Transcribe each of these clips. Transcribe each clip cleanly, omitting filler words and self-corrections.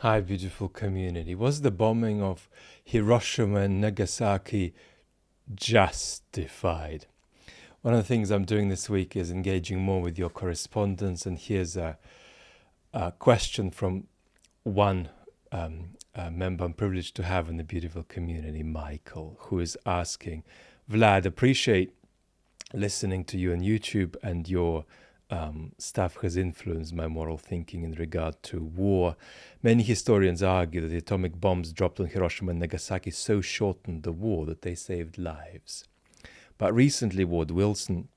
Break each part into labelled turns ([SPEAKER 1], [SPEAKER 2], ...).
[SPEAKER 1] Hi, beautiful community. Was the bombing of Hiroshima and Nagasaki justified? One of the things I'm doing this week is engaging more with your correspondence, and here's a question from one member I'm privileged to have in the beautiful community, Michael, who is asking, Vlad, appreciate listening to you on YouTube, and your stuff has influenced my moral thinking in regard to war. Many historians argue that the atomic bombs dropped on Hiroshima and Nagasaki so shortened the war that they saved lives. But recently, Ward Wilson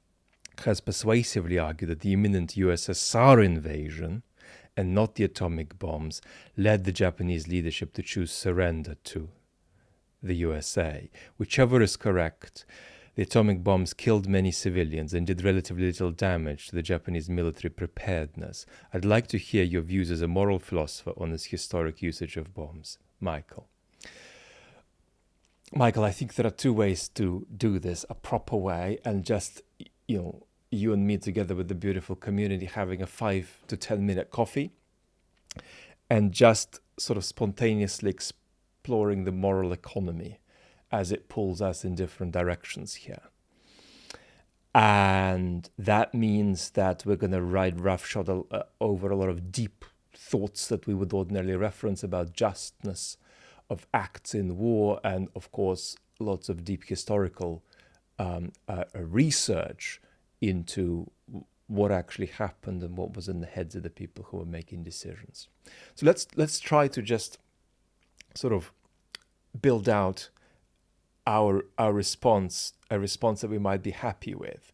[SPEAKER 1] has persuasively argued that the imminent USSR invasion, and not the atomic bombs, led the Japanese leadership to choose surrender to the USA. Whichever is correct, the atomic bombs killed many civilians and did relatively little damage to the Japanese military preparedness. I'd like to hear your views as a moral philosopher on this historic usage of bombs. Michael, I think there are two ways to do this: a proper way, and just, you and me together with the beautiful community having a 5 to 10 minute coffee and just sort of spontaneously exploring the moral economy as it pulls us in different directions here. And that means that we're going to ride roughshod over a lot of deep thoughts that we would ordinarily reference about justness of acts in war, and of course lots of deep historical research into what actually happened and what was in the heads of the people who were making decisions. So let's try to just sort of build out our response, a response that we might be happy with.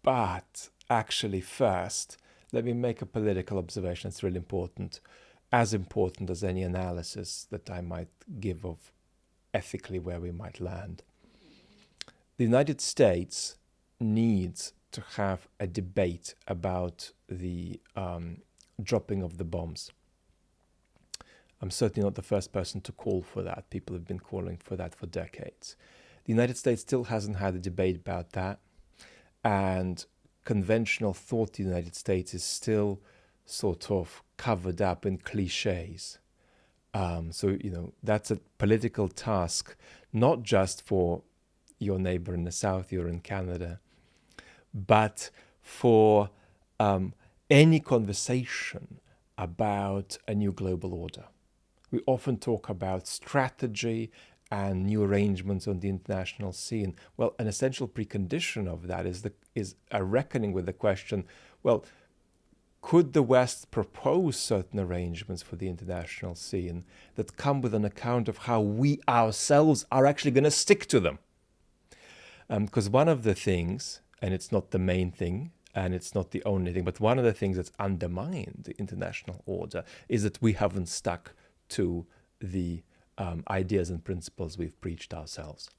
[SPEAKER 1] But actually, first, let me make a political observation that's really important, as important as any analysis that I might give of ethically where we might land. The United States needs to have a debate about the dropping of the bombs. I'm certainly not the first person to call for that. People have been calling for that for decades. The United States still hasn't had a debate about that, and conventional thought in the United States is still sort of covered up in cliches. So, that's a political task, not just for your neighbor in the South, you're in Canada, but for any conversation about a new global order. We often talk about strategy and new arrangements on the international scene. Well, an essential precondition of that is a reckoning with the question, well, could the West propose certain arrangements for the international scene that come with an account of how we ourselves are actually going to stick to them? Because one of the things, and it's not the main thing, and it's not the only thing, but one of the things that's undermined the international order is that we haven't stuck to the ideas and principles we've preached ourselves.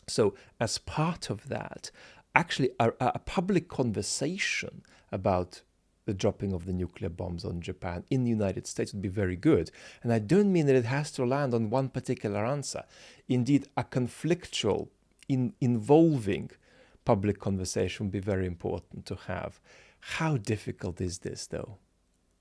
[SPEAKER 1] So as part of that, actually a public conversation about the dropping of the nuclear bombs on Japan in the United States would be very good. And I don't mean that it has to land on one particular answer. Indeed, a conflictual, involving public conversation would be very important to have. How difficult is this, though,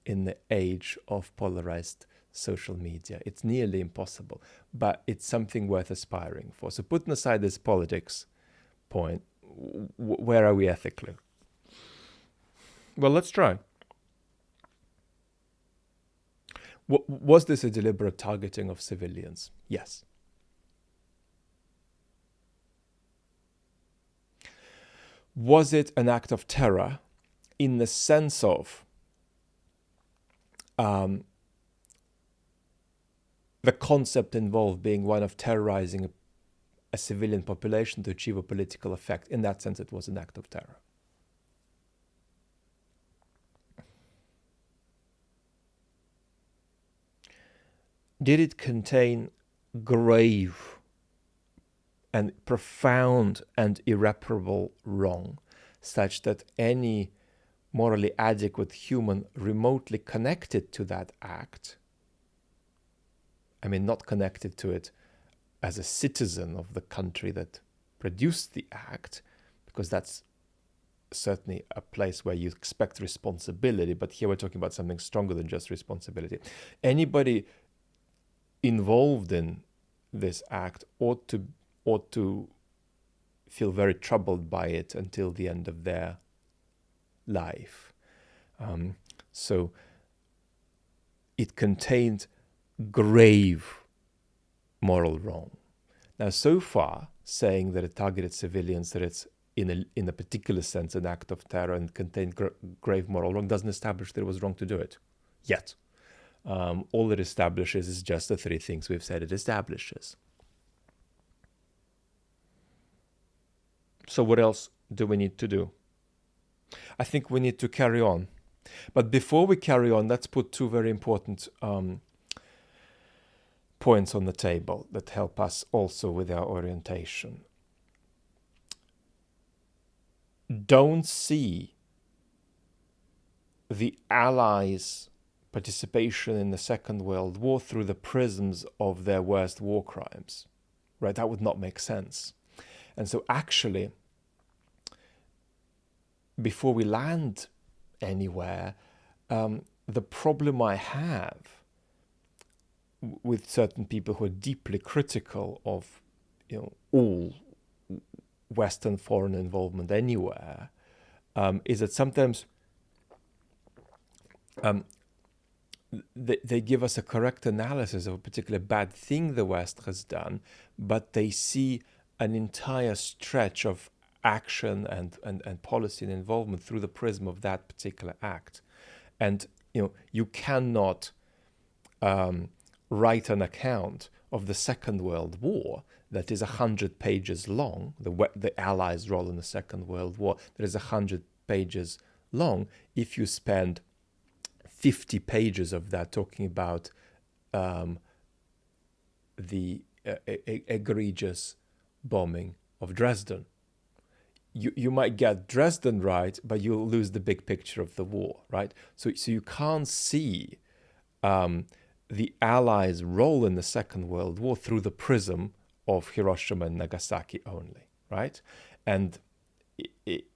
[SPEAKER 1] in the age of polarized social media? It's nearly impossible, but it's something worth aspiring for. So putting aside this politics point, where are we ethically? Well, let's try. Was this a deliberate targeting of civilians? Yes. Was it an act of terror in the sense of the concept involved being one of terrorizing a civilian population to achieve a political effect? In that sense, it was an act of terror. Did it contain grave and profound and irreparable wrong, such that any morally adequate human remotely connected to that act, not connected to it as a citizen of the country that produced the act, because that's certainly a place where you expect responsibility, but here we're talking about something stronger than just responsibility. Anybody involved in this act ought to feel very troubled by it until the end of their life. So it contained grave moral wrong. Now, so far, saying that it targeted civilians, that it's in a particular sense an act of terror and contained grave moral wrong, doesn't establish that it was wrong to do it yet. All it establishes is just the three things we've said it establishes. So what else do we need to do? I think we need to carry on. But before we carry on, let's put two very important points on the table that help us also with our orientation. Don't see the Allies' participation in the Second World War through the prisms of their worst war crimes. Right? That would not make sense. And so actually, before we land anywhere, the problem I have with certain people who are deeply critical of, all Western foreign involvement anywhere, is that sometimes they give us a correct analysis of a particular bad thing the West has done, but they see an entire stretch of action and policy and involvement through the prism of that particular act. And you cannot write an account of the Second World War that is 100 pages long, the Allies' role in the Second World War, that is 100 pages long, if you spend 50 pages of that talking about the egregious bombing of Dresden. You might get Dresden right, but you'll lose the big picture of the war, right? So you can't see the Allies' role in the Second World War through the prism of Hiroshima and Nagasaki only, right? And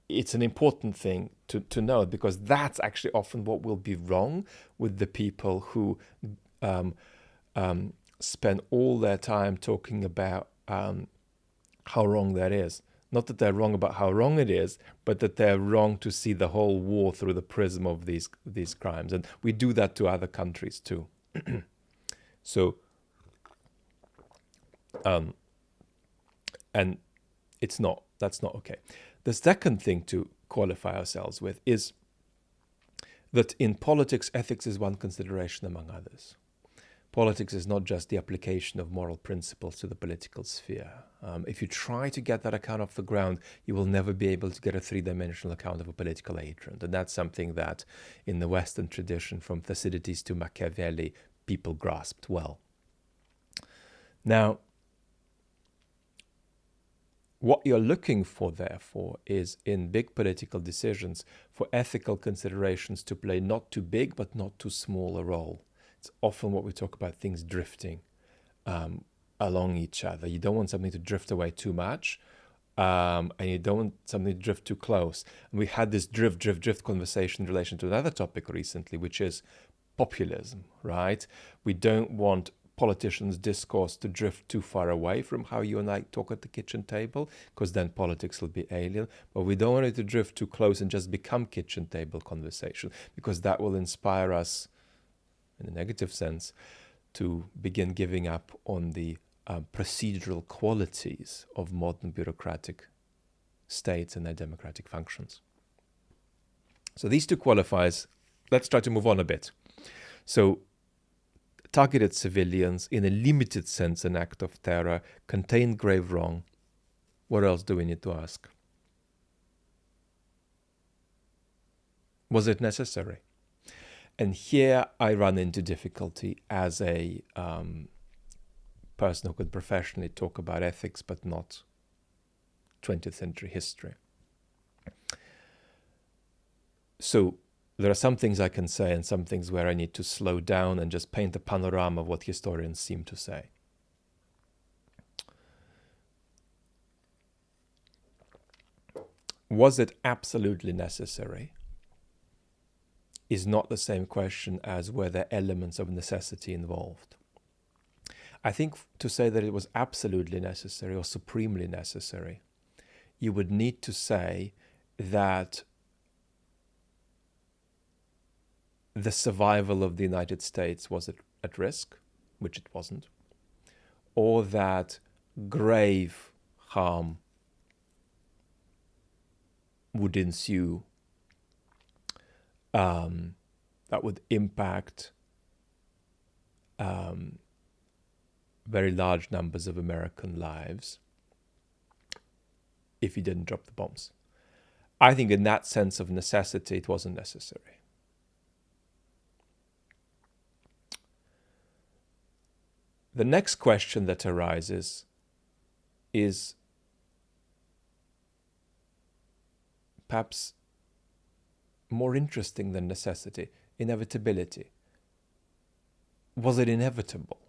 [SPEAKER 1] it's an important thing to note, because that's actually often what will be wrong with the people who spend all their time talking about how wrong that is. Not that they're wrong about how wrong it is, but that they're wrong to see the whole war through the prism of these crimes. And we do that to other countries too. So, and that's not okay. The second thing to qualify ourselves with is that in politics, ethics is one consideration among others. Politics is not just the application of moral principles to the political sphere. If you try to get that account off the ground, you will never be able to get a three-dimensional account of a political agent. And that's something that in the Western tradition, from Thucydides to Machiavelli, people grasped well. Now, what you're looking for, therefore, is in big political decisions for ethical considerations to play not too big but not too small a role. It's often what we talk about, things drifting along each other. You don't want something to drift away too much, and you don't want something to drift too close. And we had this drift conversation in relation to another topic recently, which is populism, right? We don't want politicians' discourse to drift too far away from how you and I talk at the kitchen table, because then politics will be alien. But we don't want it to drift too close and just become kitchen table conversation, because that will inspire us, in a negative sense, to begin giving up on the procedural qualities of modern bureaucratic states and their democratic functions. So these two qualifiers, let's try to move on a bit. So, targeted civilians, in a limited sense an act of terror, contained grave wrong. What else do we need to ask? Was it necessary? And here I run into difficulty as a person who could professionally talk about ethics but not 20th century history. So there are some things I can say and some things where I need to slow down and just paint a panorama of what historians seem to say. was it absolutely necessary is not the same question as were there elements of necessity involved. I think to say that it was absolutely necessary or supremely necessary, you would need to say that the survival of the United States was at risk, which it wasn't, or that grave harm would ensue that would impact very large numbers of American lives if he didn't drop the bombs. I think in that sense of necessity, it wasn't necessary. The next question that arises is perhaps more interesting than necessity: inevitability. Was it inevitable?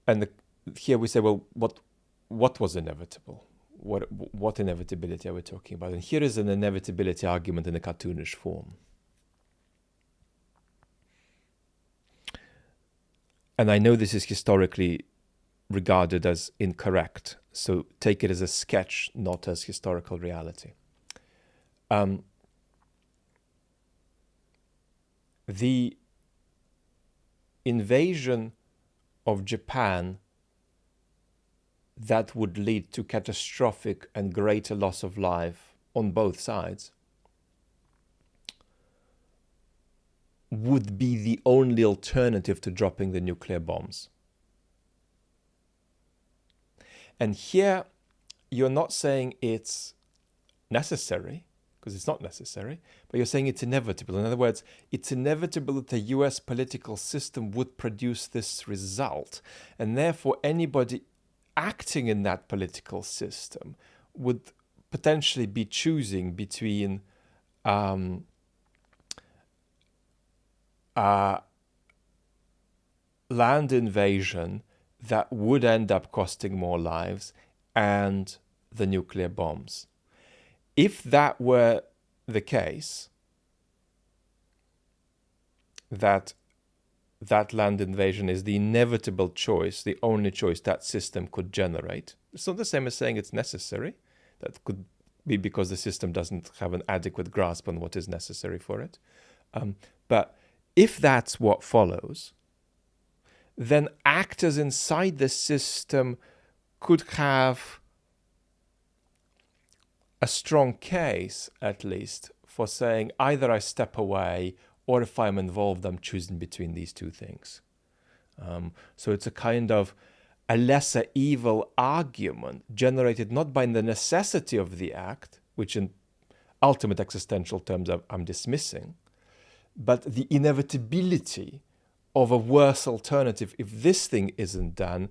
[SPEAKER 1] And here we say, well, what was inevitable? What inevitability are we talking about? And here is an inevitability argument in a cartoonish form. And I know this is historically regarded as incorrect, so take it as a sketch, not as historical reality. The invasion of Japan that would lead to catastrophic and greater loss of life on both sides would be the only alternative to dropping the nuclear bombs. And here, you're not saying it's necessary, because it's not necessary, but you're saying it's inevitable. In other words, it's inevitable that the US political system would produce this result, and therefore anybody acting in that political system would potentially be choosing between land invasion that would end up costing more lives and the nuclear bombs. If that were the case, that land invasion is the inevitable choice, the only choice that system could generate, it's not the same as saying it's necessary. That could be because the system doesn't have an adequate grasp on what is necessary for it. But if that's what follows, then actors inside the system could have a strong case, at least, for saying either I step away or if I'm involved, I'm choosing between these two things. So it's a kind of a lesser evil argument generated not by the necessity of the act, which in ultimate existential terms I'm dismissing, but the inevitability of a worse alternative if this thing isn't done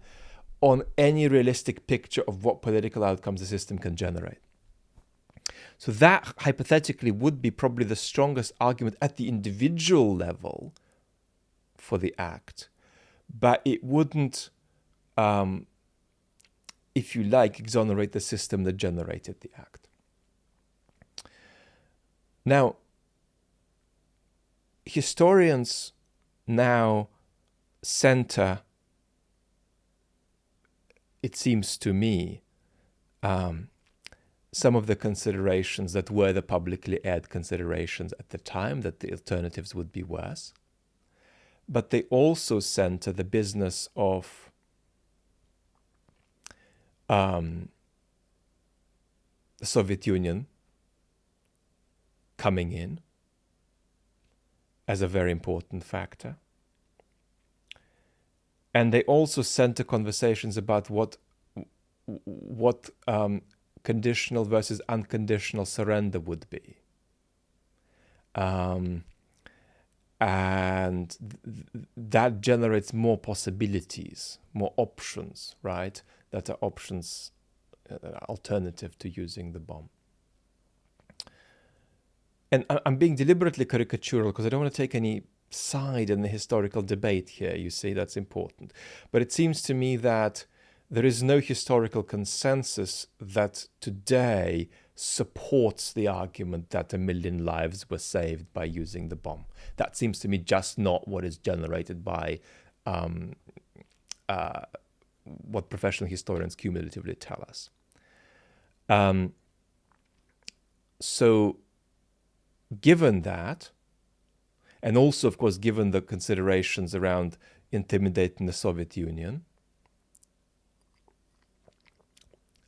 [SPEAKER 1] on any realistic picture of what political outcomes the system can generate. So that hypothetically would be probably the strongest argument at the individual level for the act, but it wouldn't, if you like, exonerate the system that generated the act. Now, historians now center, it seems to me, some of the considerations that were the publicly aired considerations at the time, that the alternatives would be worse. But they also center the business of the Soviet Union coming in as a very important factor. And they also center conversations about what conditional versus unconditional surrender would be. And that generates more possibilities, more options, right? That are options alternative to using the bomb. And I'm being deliberately caricatural because I don't want to take any side in the historical debate here. You see, that's important. But it seems to me that there is no historical consensus that today supports the argument that 1 million lives were saved by using the bomb. That seems to me just not what is generated by what professional historians cumulatively tell us. So given that, and also, of course, given the considerations around intimidating the Soviet Union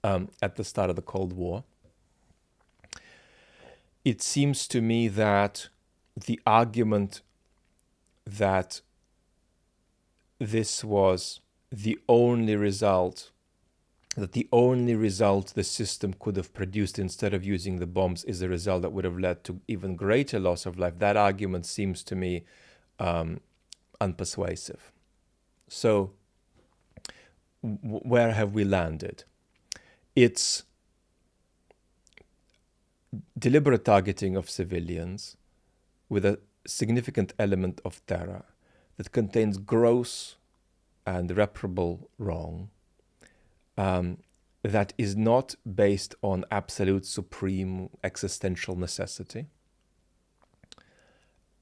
[SPEAKER 1] at the start of the Cold War, it seems to me that the argument that this was the only result, that the only result the system could have produced instead of using the bombs is a result that would have led to even greater loss of life, that argument seems to me unpersuasive. So where have we landed? It's deliberate targeting of civilians with a significant element of terror that contains gross and irreparable wrong, that is not based on absolute supreme existential necessity,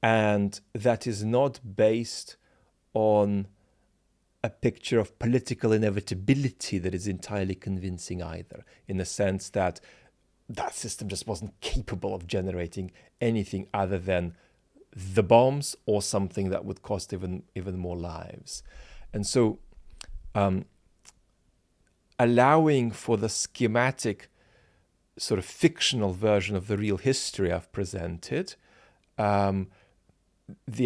[SPEAKER 1] and that is not based on a picture of political inevitability that is entirely convincing either, in the sense that that system just wasn't capable of generating anything other than the bombs or something that would cost even more lives. And so allowing for the schematic sort of fictional version of the real history I've presented, the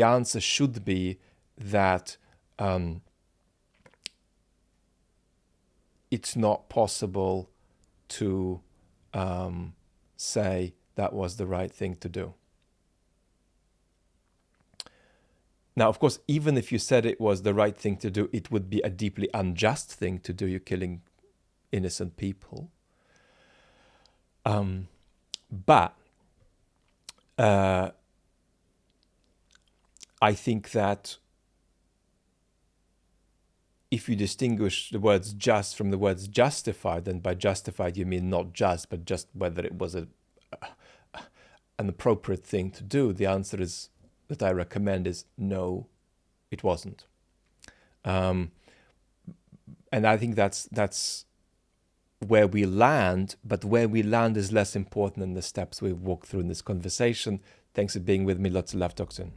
[SPEAKER 1] answer should be that it's not possible to say that was the right thing to do. Now, of course, even if you said it was the right thing to do, it would be a deeply unjust thing to do. You're killing innocent people. But I think that if you distinguish the words just from the words justified, and by justified you mean not just, but just whether it was an appropriate thing to do, the answer is that I recommend is no, it wasn't. And I think that's where we land, but where we land is less important than the steps we've walked through in this conversation. Thanks for being with me. Lots of love. Talk soon.